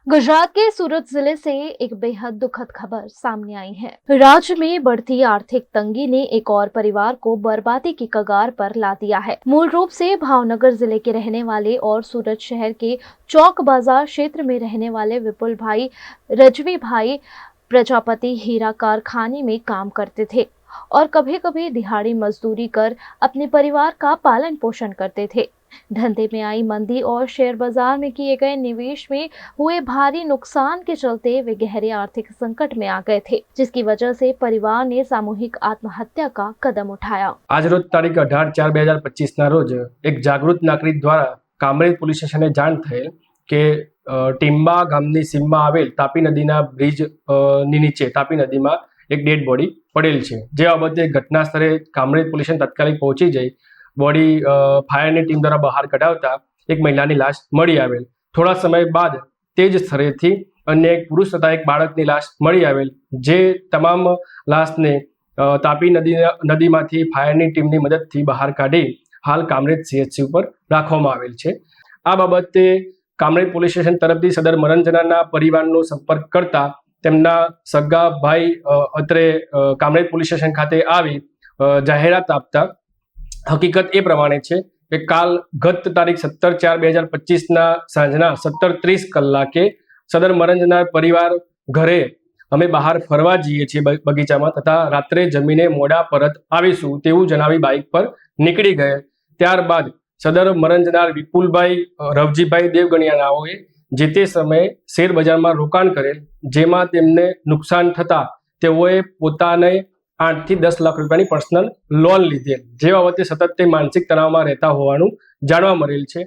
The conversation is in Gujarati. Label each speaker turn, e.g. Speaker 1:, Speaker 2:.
Speaker 1: गुजरात के सूरत जिले से एक बेहद दुखद खबर सामने आई है। राज्य में बढ़ती आर्थिक तंगी ने एक और परिवार को बर्बादी की कगार पर ला दिया है। मूल रूप से भावनगर जिले के रहने वाले और सूरत शहर के चौक बाजार क्षेत्र में रहने वाले विपुल भाई रजवी भाई प्रजापति हीरा कारखाने में काम करते थे और कभी कभी दिहाड़ी मजदूरी कर अपने परिवार का पालन पोषण करते थे। धंधे में आई मंदी और शेयर बाजार में किए गए निवेश में हुए भारी नुकसान के चलते वे गहरे आर्थिक संकट में आ गए थे, जिसकी वजह से परिवार ने सामूहिक आत्महत्या का कदम उठाया।
Speaker 2: आज रोज तारीख 18/4/2025 ના રોજ એક જાગૃત નાગરિક દ્વારા કામરેજ પોલીસ સ્ટેશને જાણ થયેલ કે ટીમ્બા ગામની સીમમાં આવેલ તાપી નદીના બ્રિજ ની નીચે તાપી નદીમાં એક ડેડ બોડી પડેલ છે। જે બાબતે ઘટના સ્થળે કામરેજ પોલીસ તાત્કાલિક પહોંચી જઈ બોડી ફાયરની ટીમ દ્વારા બહાર કઢાવતા એક મહિલાની લાશ મળી આવેલ। થોડા સમય બાદ તે જ સ્થળેથી અન્ય એક પુરુષ તથા એક બાળકની લાશ મળી આવેલ। જે તમામ લાશને તાપી નદીમાંથી ફાયરની ટીમની મદદથી બહાર કાઢી હાલ કામરેજ CHC ઉપર રાખવામાં આવેલ છે। આ બાબતે કામરેજ પોલીસ સ્ટેશન તરફથી સદર મરણજનાના પરિવારનો સંપર્ક કરતા તેમના સગા ભાઈ અત્રે કામરેજ પોલીસ સ્ટેશન ખાતે આવી જાહેરાત આપતા હકીકત એ પ્રમાણે છે કે કાલ ગત તારીખ 17/4/2025 સાંજના 17:30 કલાકે સદર મરણજનાર પરિવાર ઘરે અમે બહાર ફરવા જઈએ છીએ બગીચામાં તથા રાત્રે જમીને મોડા પરત આવીશું તેવું જણાવી બાઇક પર નીકળી ગયે। ત્યારબાદ સદર મરણજનાર વિપુલભાઈ રવજીભાઈ દેવગણિયા નાઓએ જે તે સમયે શેર બજારમાં રોકાણ કરેલ, જેમાં તેમને નુકસાન થતા તેઓએ પોતાને 8 થી 10 લાખ રૂપિયાની પર્સનલ લોન લીધેલ। જે બાબતે સતત તે માનસિક તણાવમાં રહેતા હોવાનું જાણવા મળેલ છે।